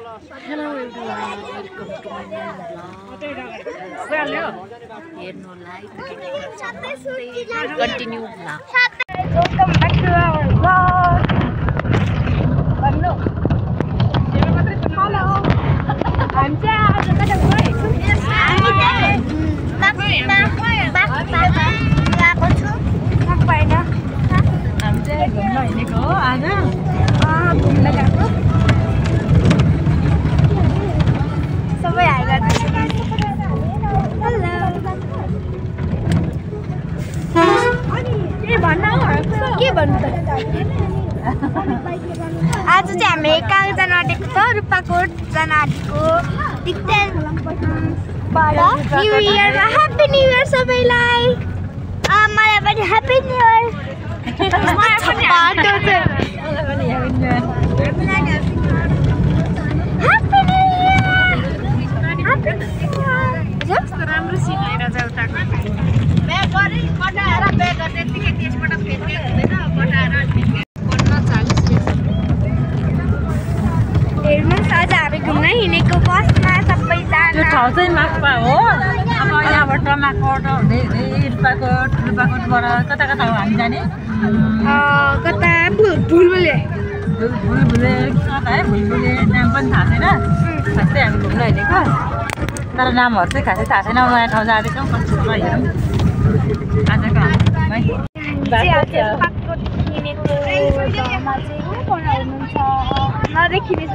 Hello everyone, welcome to my new vlog. Hear like, continue vlog. Welcome back to our vlog. Hello. I'm Jia. आज चाहिँ हामी कहाँ जान आँटेको छ रुपाकोट जान आँटेको न्यू इयरमा ह्याप्पी न्यू इयर सबैलाई मलाई पनि ह्याप्पी न्यू इयर राम्रो सिनाएर जाउताको ब्याग गरे कटाएर ब्याग त्यतिकै त्यसबाट फेर्ने हुँदैन कटाएर हेर्नुहोस् आज हामी घुम्न हिँडेको बसमा सबैजना त्यो ठाउँ चाहिँ माक्पा हो। अब यहाँबाट माक्पाबाट हुँदै रुपाकोटबाट कता कता हो हामी जाने? कता भुलभुले कता है भुलभुले नाम पनि थाहा छैन। खासै हामी घुम्न हिँडेको तर नामहरू चाहिँ खासै थाहा छैन। नयाँ ठाउँ जाँदैछौँ कस्तो छ हेरौँ आजको नदेखिने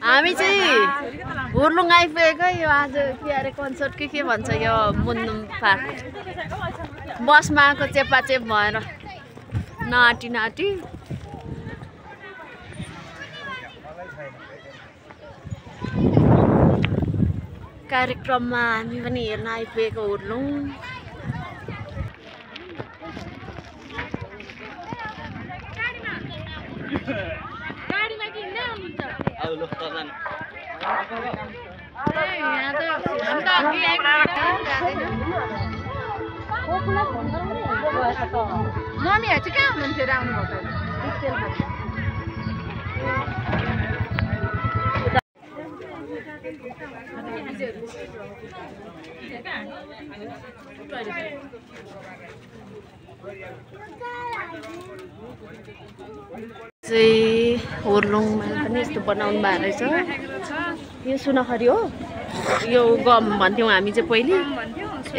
हामी चाहिँ हुर्लुङ आइपुगेको यो आज के अरे कन्सर्ट के भन्छ यो मुन्नुम पार्क बसमा आएको चेपाचेप भएर नाटी कार्यक्रममा हामी पनि हेर्न आइपुगेको हुर्लुङ मम्मीहरू चाहिँ कहाँ हुनुहुन्थ्यो आउनुभएको चाहिँ हुर्लुङमा पनि यस्तो बनाउनु भएको रहेछ। यो सुनखरी हो यो गम भन्थ्यौँ हामी चाहिँ पहिले।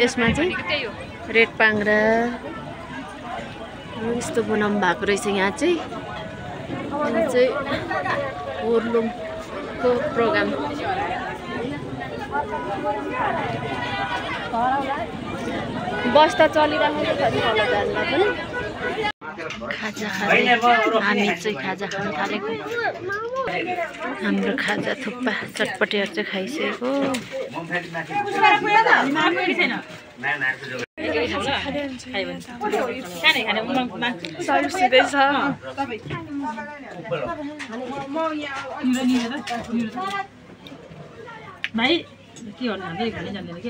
यसमा चाहिँ रेड पाङ्ग्रा यस्तो बनाउनु भएको रहेछ। यहाँ चाहिँ हुर्लुङको प्रोग्राम बस त चलिरहेको छ नि तल जाँदा पनि खाजा खाँदै हामी चाहिँ खाजा खान थालेको। हाम्रो खाजा थुक्पा चटपटेहरू चाहिँ खाइसकेको। सर्भिस भाइ के गर्नु हाल्दै खानै जान्दैन के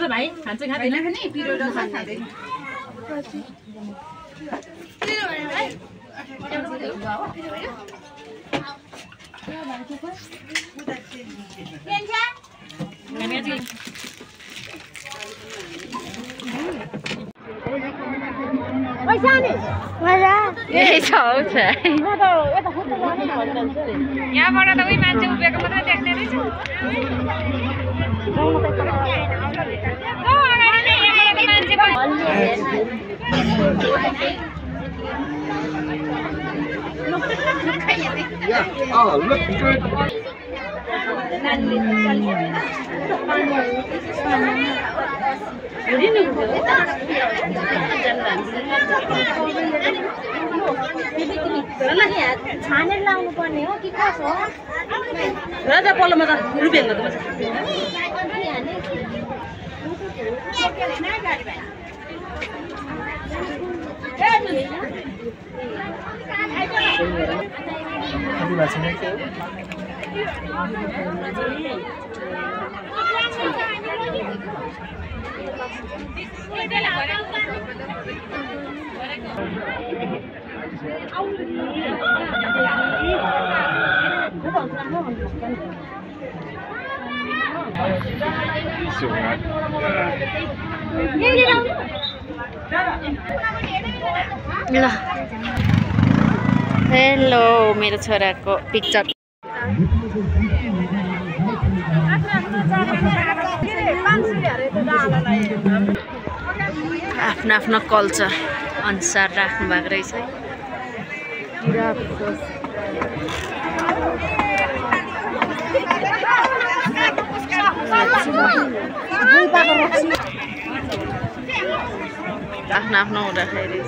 भाइ खान्छ खाँदैन यही छ हौ छ यहाँबाट त उही मान्छे उभिएको मात्रै देख्ने रहेछ छानेर लाउनु पर्ने हो कि कसो हो राजा पल्लोमा त रुपियाँ ल हेलो मेरो छोराको पिक्चर आफ्नो आफ्नो कल्चर अनुसार राख्नु भएको रहेछ आफ्नो आफ्नो हुँदाखेरि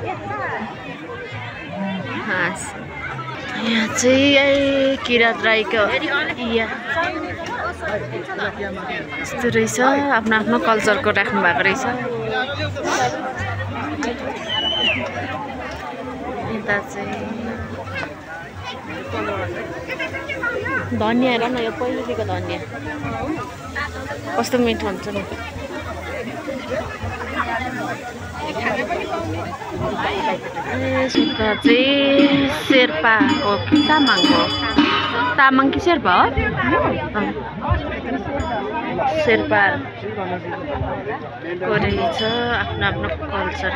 हाँस यहाँ चाहिँ किरात राईको यस्तो रहेछ आफ्नो आफ्नो कल्चरको राख्नु भएको रहेछ यता चाहिँ धनिया हेर न यो पहिलेको धनिया कस्तो मिठो हुन्छ नि यता चाहिँ शेर्पाको तामाङ कि शेर्पा हो शेर्पाको रहेछ आफ्नो आफ्नो कल्चर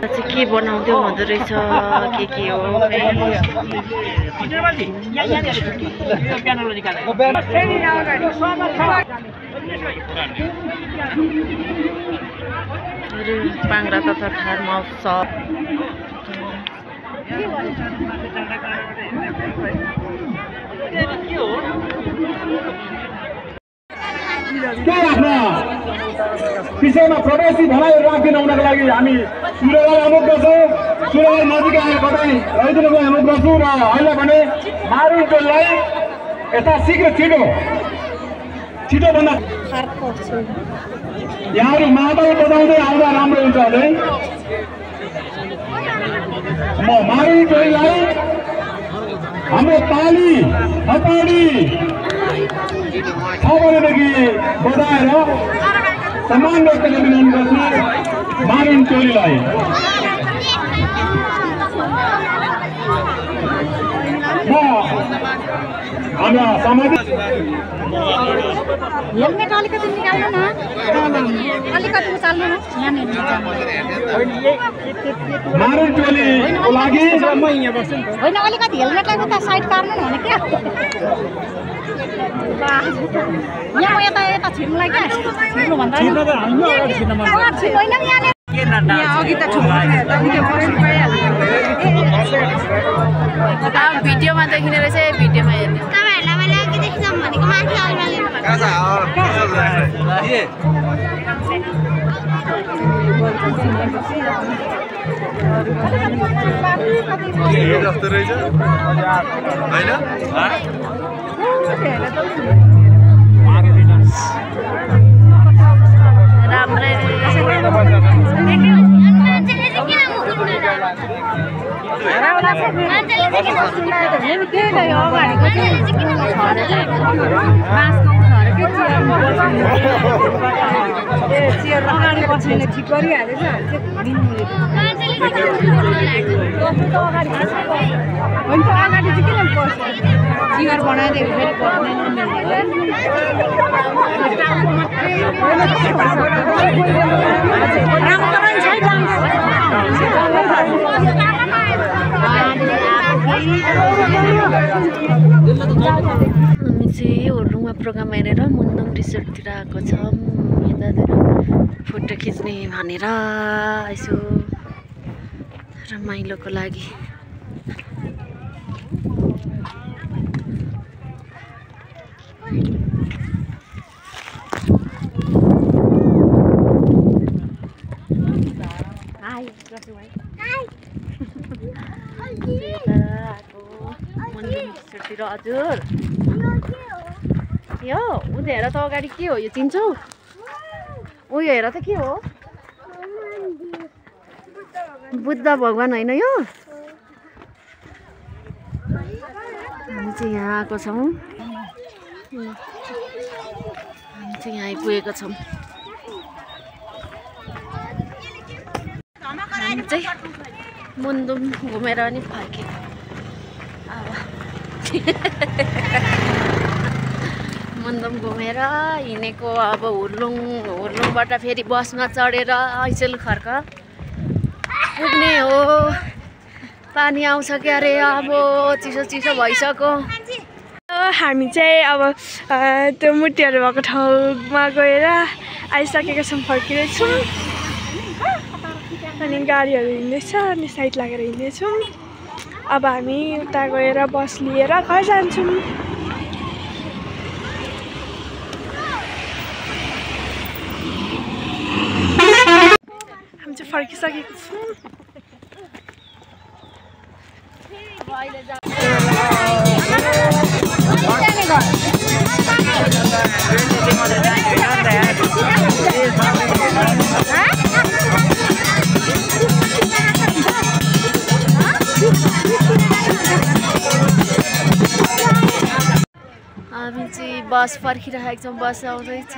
चाहिँ के बनाउँदै हुँदो रहेछ के हो पाङ्रा तथा थार महोत्सव विषयमा प्रवासी भलाइहरू राखिदिन हुनको लागि हामी सूर्यलाई अनुरोध गर्छौँ सूर्यलाई नजिक आएर कतै रहिदिनुको अनुरोध गर्छु र अहिले भने मारुङ टोललाई यता शीघ्र छिटोभन्दा यहाँहरू मादल बजाउँदै आउँदा राम्रो हुन्छ है म मारुङ टोललाई हाम्रो ताली हताडी 6 बजेदेखि बजाएर सम्मान व्यक्त गरिदिनु गर्छु मारुङ टोलीलाई म हाम्रा सामाजिक हेलमेट अलिकति निकाल्नु न अलिकति उचाल्नु न मारुङ टोलीको लागि होइन अलिकति हेलमेटलाई त साइड पार्नु न भने क्या यहाँ म यता छिर्नुलाई क्या छिर्नु भन्दा अघि त भिडियोमा देखिने रहेछ भिडियोमा हेर्ने तपाईँहरूलाई मैले अघि देखिसम्म भनेको माथि जस्तो रहेछ होइन राम्रै चेयर अगाडि पछिले ठिक गरिहालेछ अगाडि चाहिँ किन पर्छ चियर बनाइदिएको फेरि पर्दैन हामी चाहिँ होर्लुङमा प्रोग्राम हेरेर मुन्दुम रिसोर्टतिर आएको छौँ यतातिर फोटो खिच्ने भनेर यसो रमाइलोको लागि। हजुर यो उता हेर त अगाडि के हो यो चिन्छौ? उयो हेर त के हो? बुद्ध भगवान होइन यो? हामी चाहिँ यहाँ आएको छौँ, हामी चाहिँ यहाँ आइपुगेको छौँ। हामी चाहिँ मुन्दुम घुमेर अनि फर्केको। मुन्दुम घुमेर हिँडेको अब हुर्लुङबाट फेरि बसमा चढेर ऐसेल खर्क पुग्ने हो। पानी आउँछ क्या अरे, अब चिसो चिसो भइसक्यो। हामी चाहिँ अब त्यो मूर्तिहरू भएको ठाउँमा गएर आइसकेका छौँ, फर्किँदैछौँ। अनि गाडीहरू हिँड्दैछ, अनि साइड लागेर हिँड्दैछौँ। अब हामी उता गएर बस लिएर घर जान्छौँ। हामी चाहिँ फर्किसकेको छौँ। हामी चाहिँ बस पर्खिरहेको छौँ, बस आउँदैछ।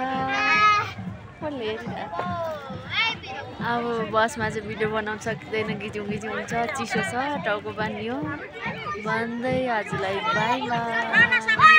अब बसमा चाहिँ भिडियो बनाउन सक्दैन, गिज्यौँ हुन्छ, चिसो छ, टाउको बान्यो। भन्दै आजलाई बाई बाई।